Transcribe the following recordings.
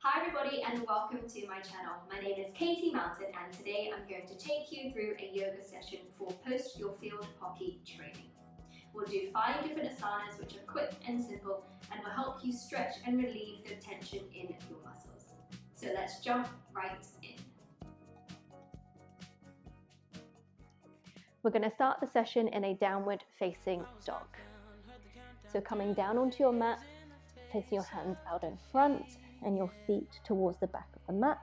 Hi everybody and welcome to my channel. My name is Katie Mountain and today I'm going to take you through a yoga session for post your field hockey training. We'll do 5 different asanas which are quick and simple and will help you stretch and relieve the tension in your muscles. So let's jump right in. We're going to start the session in a downward facing dog. So coming down onto your mat, placing your hands out in front and your feet towards the back of the mat,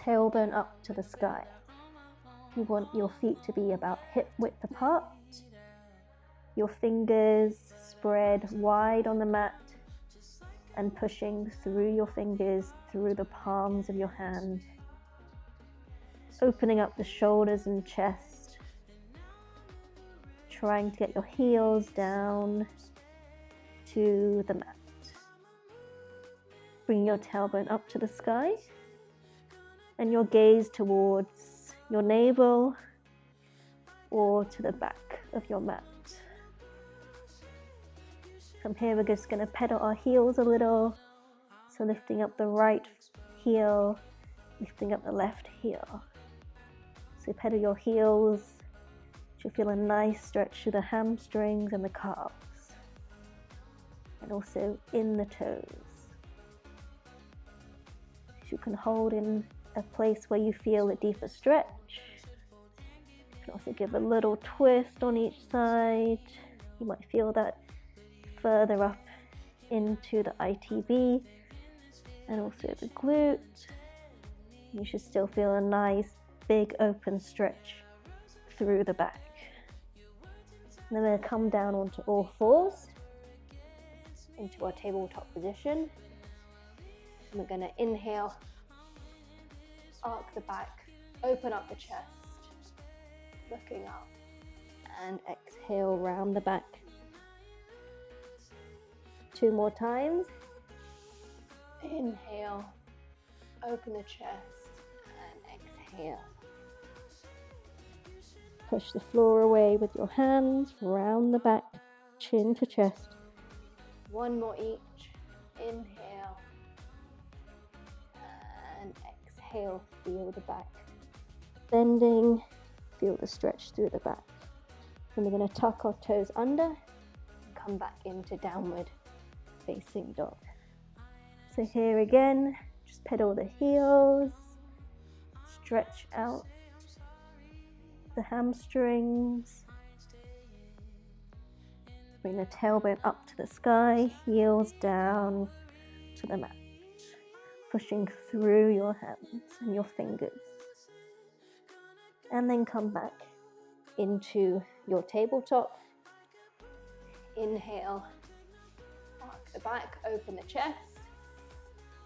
tailbone up to the sky. You want your feet to be about hip width apart, your fingers spread wide on the mat and pushing through your fingers through the palms of your hand, opening up the shoulders and chest, trying to get your heels down to the mat. Bring your tailbone up to the sky and your gaze towards your navel or to the back of your mat. From here we're just going to pedal our heels a little, so lifting up the right heel, lifting up the left heel. So pedal your heels, you'll feel a nice stretch through the hamstrings and the calves, and also in the toes. You can hold in a place where you feel a deeper stretch. You can also give a little twist on each side. You might feel that further up into the ITB and also the glute. You should still feel a nice big open stretch through the back. And then we're going to come down onto all fours into our tabletop position. We're going to inhale, arc the back, open up the chest, looking up, and exhale, round the back. 2 more times. Inhale, open the chest, and exhale. Push the floor away with your hands, round the back, chin to chest. 1 more each. Inhale. And exhale, feel the back bending, feel the stretch through the back. And we're going to tuck our toes under and come back into downward facing dog. So here again, just pedal the heels, stretch out the hamstrings, bring the tailbone up to the sky, heels down to the mat, pushing through your hands and your fingers. And then come back into your tabletop. Inhale, arc the back, open the chest.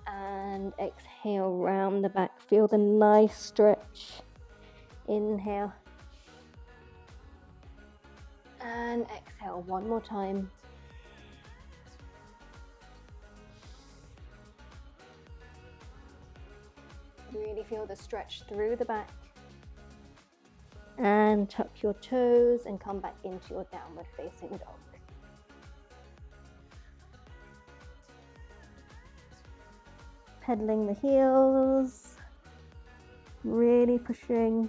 And exhale, round the back. Feel the nice stretch. Inhale. And exhale, 1 more time. Really feel the stretch through the back. And tuck your toes and come back into your downward facing dog. Pedaling the heels, really pushing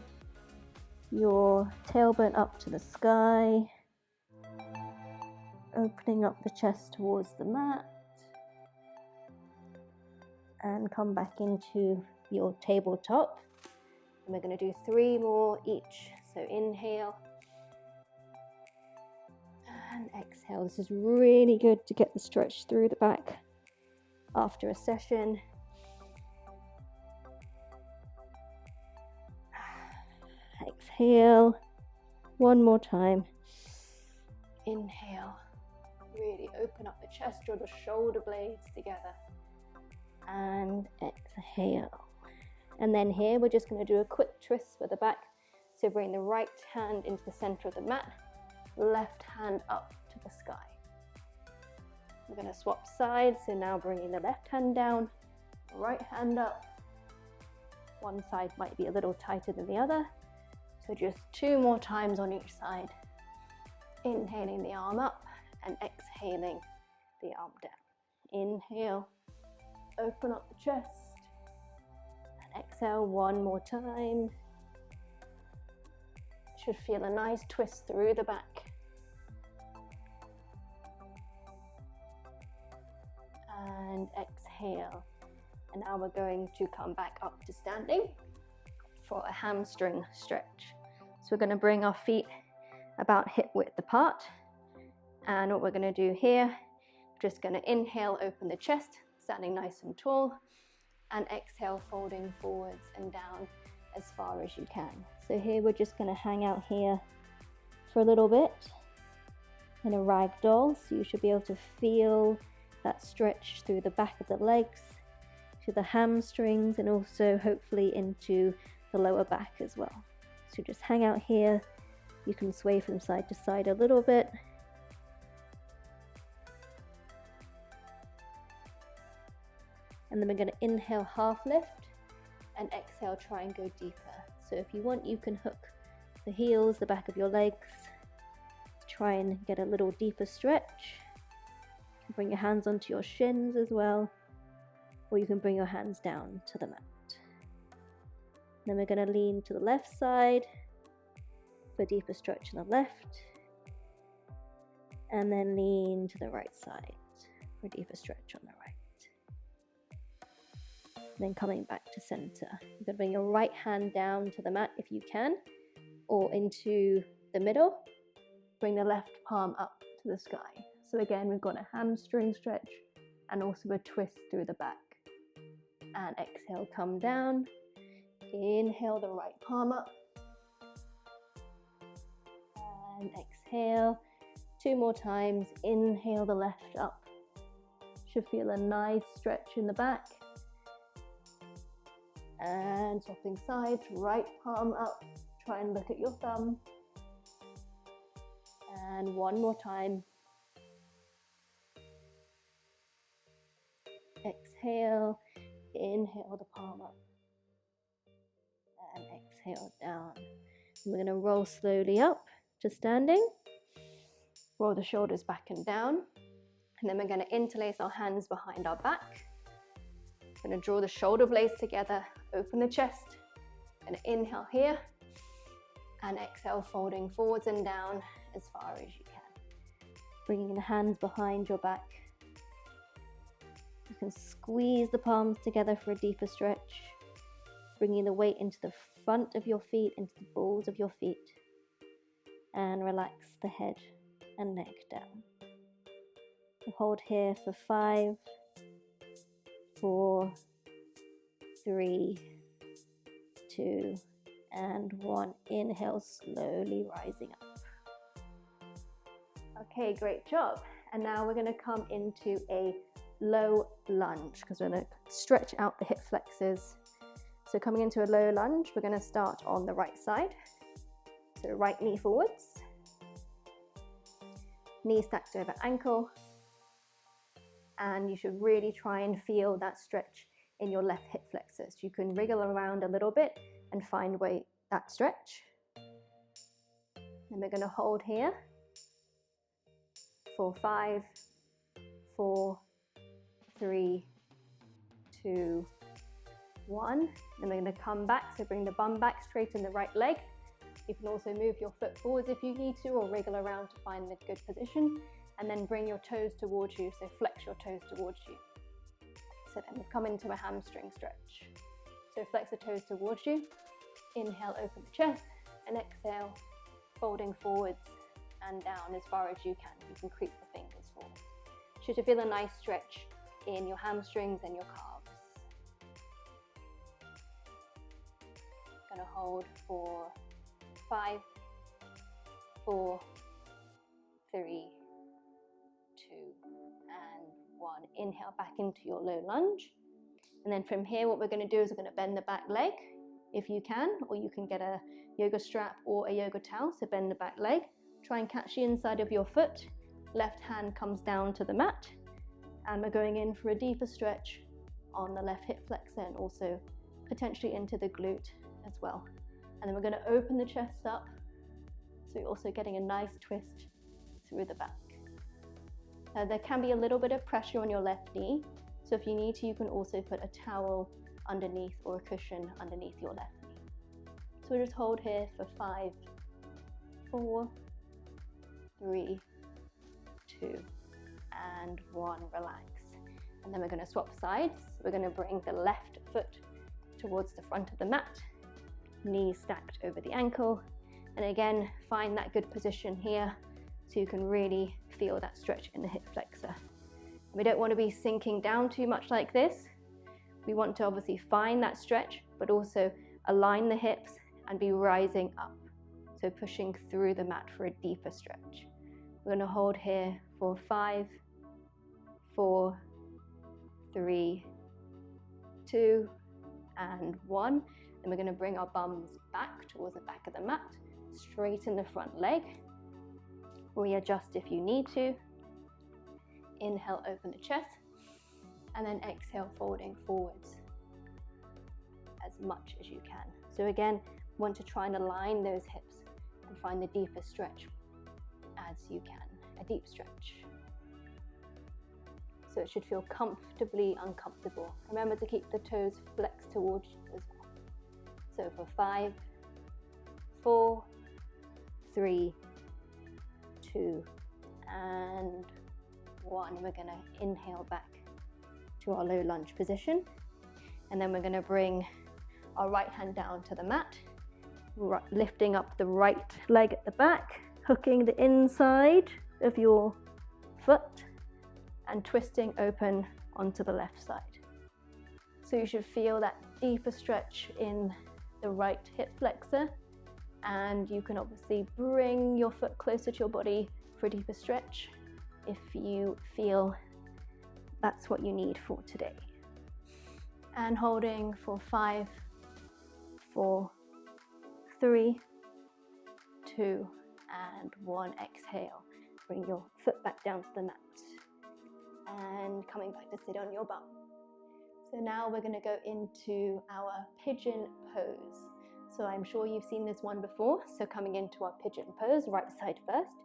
your tailbone up to the sky, opening up the chest towards the mat, and come back into your tabletop. And we're going to do 3 more each. So inhale and exhale. This is really good to get the stretch through the back after a session. Exhale, 1 more time. Inhale, really open up the chest, draw the shoulder blades together, and exhale. And then here we're just going to do a quick twist for the back. So bring the right hand into the center of the mat, left hand up to the sky. We're going to swap sides, so now bringing the left hand down, right hand up. One side might be a little tighter than the other, so just 2 more times on each side. Inhaling the arm up and exhaling the arm down. Inhale Open up the chest. And exhale one more time. Should feel a nice twist through the back. And exhale. And now we're going to come back up to standing for a hamstring stretch. So we're going to bring our feet about hip width apart. And what we're going to do here, just going to inhale, open the chest, standing nice and tall. And exhale, folding forwards and down as far as you can. So here we're just going to hang out here for a little bit in a ragdoll. So you should be able to feel that stretch through the back of the legs, to the hamstrings, and also hopefully into the lower back as well. So just hang out here. You can sway from side to side a little bit. And then we're going to inhale, half lift, and exhale, try and go deeper. So if you want, you can hook the heels, the back of your legs, try and get a little deeper stretch. You can bring your hands onto your shins as well, or you can bring your hands down to the mat. Then we're going to lean to the left side for a deeper stretch on the left, and then lean to the right side for a deeper stretch on the right. Then coming back to center. You're going to bring your right hand down to the mat if you can, or into the middle. Bring the left palm up to the sky. So again, we've got a hamstring stretch and also a twist through the back. And exhale, come down. Inhale the right palm up. And exhale. 2 more times. Inhale the left up. Should feel a nice stretch in the back. And swapping sides, right palm up, try and look at your thumb. And 1 more time. Exhale, inhale the palm up. And exhale down. And we're going to roll slowly up to standing. Roll the shoulders back and down. And then we're going to interlace our hands behind our back. We're going to draw the shoulder blades together, open the chest, and inhale here, and exhale, folding forwards and down as far as you can. Bringing the hands behind your back. You can squeeze the palms together for a deeper stretch, bringing the weight into the front of your feet, into the balls of your feet, and relax the head and neck down. We'll hold here for 5, 4, 3, 2, and 1. Inhale, slowly rising up. Okay, great job. And now we're going to come into a low lunge because we're going to stretch out the hip flexors. So coming into a low lunge, we're going to start on the right side. So right knee forwards, knee stacked over ankle. And you should really try and feel that stretch in your left hip flexors. You can wriggle around a little bit and find that stretch. And we're going to hold here for 5, 4, 3, 2, 1. Then we're going to come back, so bring the bum back, straighten the right leg. You can also move your foot forwards if you need to, or wriggle around to find the good position. And then bring your toes towards you, so flex your toes towards you. So then we've come into a hamstring stretch. So flex the toes towards you, inhale, open the chest, and exhale, folding forwards and down as far as you can. You can creep the fingers forward. Should you feel a nice stretch in your hamstrings and your calves. Gonna hold for 5, 4, 3, 2, and 1. Inhale back into your low lunge. And then from here, what we're going to do is we're going to bend the back leg if you can, or you can get a yoga strap or a yoga towel. So bend the back leg, try and catch the inside of your foot. Left hand comes down to the mat. And we're going in for a deeper stretch on the left hip flexor and also potentially into the glute as well. And then we're going to open the chest up. So you're also getting a nice twist through the back. There can be a little bit of pressure on your left knee. So if you need to, you can also put a towel underneath or a cushion underneath your left knee. So we'll just hold here for 5, 4, 3, 2, and 1, relax. And then we're going to swap sides. We're going to bring the left foot towards the front of the mat, knees stacked over the ankle, and again, find that good position here so you can really feel that stretch in the hip flexor. We don't want to be sinking down too much like this. We want to obviously find that stretch, but also align the hips and be rising up. So pushing through the mat for a deeper stretch. We're going to hold here for 5, 4, 3, 2, and 1. Then we're going to bring our bums back towards the back of the mat, straighten the front leg, readjust if you need to. Inhale, open the chest, and then exhale, folding forwards as much as you can. So again, want to try and align those hips and find the deepest stretch as you can, a deep stretch. So it should feel comfortably uncomfortable. Remember to keep the toes flexed towards you as well. So for 5, 4, 3, 2, and 1. We're going to inhale back to our low lunge position. And then we're going to bring our right hand down to the mat, lifting up the right leg at the back, hooking the inside of your foot and twisting open onto the left side. So you should feel that deeper stretch in the right hip flexor, and you can obviously bring your foot closer to your body for a deeper stretch if you feel that's what you need for today. And holding for 5, 4, 3, 2, and 1. Exhale. Bring your foot back down to the mat. And coming back to sit on your bum. So now we're going to go into our Pigeon Pose. So I'm sure you've seen this one before. So coming into our Pigeon Pose, right side first.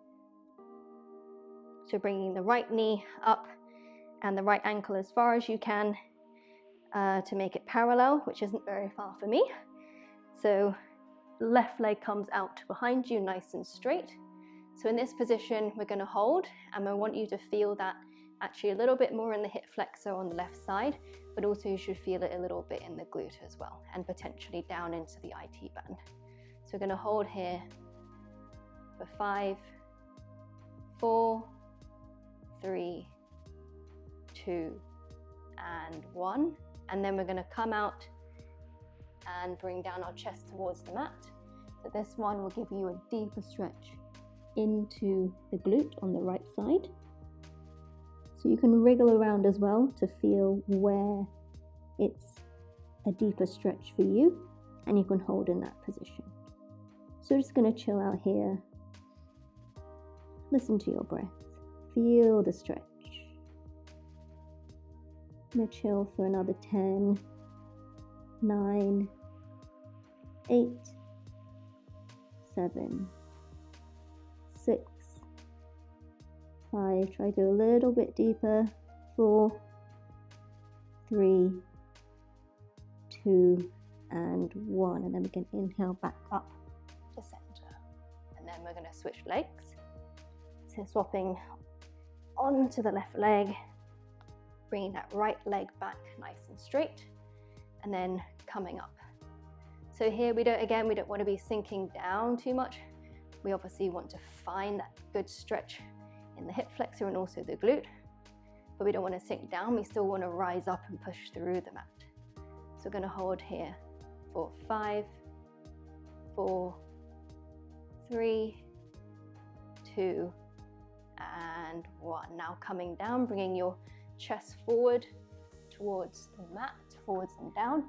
So bringing the right knee up and the right ankle as far as you can to make it parallel, which isn't very far for me. So left leg comes out behind you, nice and straight. So in this position, we're going to hold, and I want you to feel that actually a little bit more in the hip flexor on the left side, but also you should feel it a little bit in the glute as well, and potentially down into the IT band. So we're going to hold here for 5, 4, 3, 2, and 1. And then we're going to come out and bring down our chest towards the mat. So this one will give you a deeper stretch into the glute on the right side. So you can wriggle around as well to feel where it's a deeper stretch for you, and you can hold in that position. So we're just going to chill out here. Listen to your breath. Feel the stretch. I'm going to chill for another 10, 9, 8, 7, 6, 5, try to go a little bit deeper, 4, 3, 2, and 1, and then we can inhale back up to center. And then we're going to switch legs. So swapping onto the left leg, bringing that right leg back nice and straight, and then coming up. So here we don't want to be sinking down too much. We obviously want to find that good stretch in the hip flexor and also the glute, but we don't want to sink down. We still want to rise up and push through the mat. So we're going to hold here for 5, 4, 3, 2, and 1. Now coming down, bringing your chest forward towards the mat, forwards and down,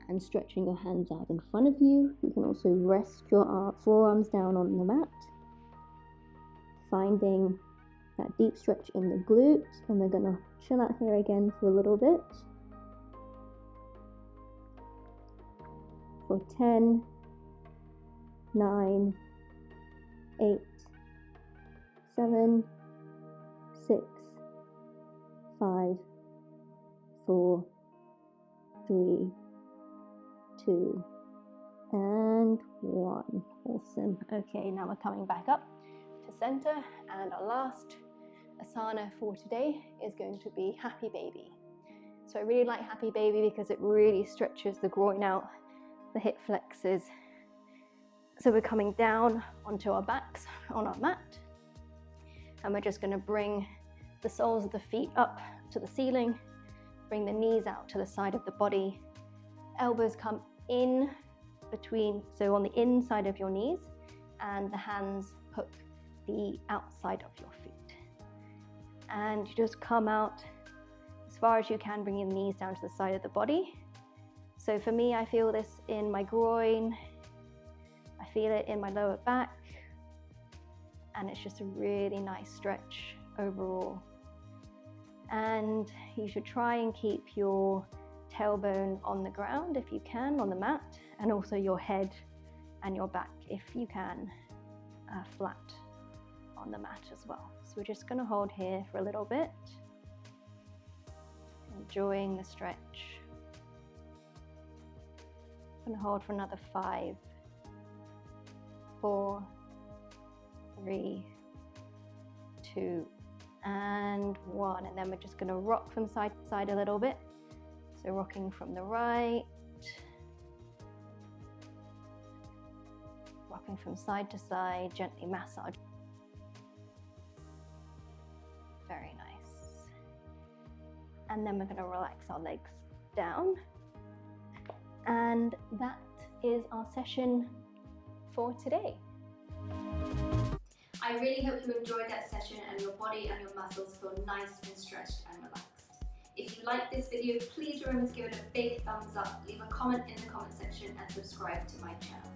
and stretching your hands out in front of you. You can also rest your forearms down on the mat, finding that deep stretch in the glutes, and we're going to chill out here again for a little bit. For 10, 9, 8, 7, 6, 5, 5, 4, 3, 2, and 1. Awesome. Okay, now we're coming back up to center, and our last asana for today is going to be Happy Baby. So I really like Happy Baby because it really stretches the groin out, the hip flexors. So we're coming down onto our backs on our mat, and we're just going to bring the soles of the feet up to the ceiling, bring the knees out to the side of the body, elbows come in between, so on the inside of your knees, and the hands hook the outside of your feet. And you just come out as far as you can, bringing the knees down to the side of the body. So for me, I feel this in my groin, I feel it in my lower back, and it's just a really nice stretch overall. And you should try and keep your tailbone on the ground if you can, on the mat, and also your head and your back, if you can, flat on the mat as well. So we're just going to hold here for a little bit, enjoying the stretch. I'm going to hold for another 5, 4, 3, 2, and 1. And then we're just going to rock from side to side a little bit. So rocking from the right, rocking from side to side, gently massage. Very nice. And then we're going to relax our legs down. And that is our session for today. I really hope you enjoyed that session and your body and your muscles feel nice and stretched and relaxed. If you liked this video, please remember to give it a big thumbs up, leave a comment in the comment section and subscribe to my channel.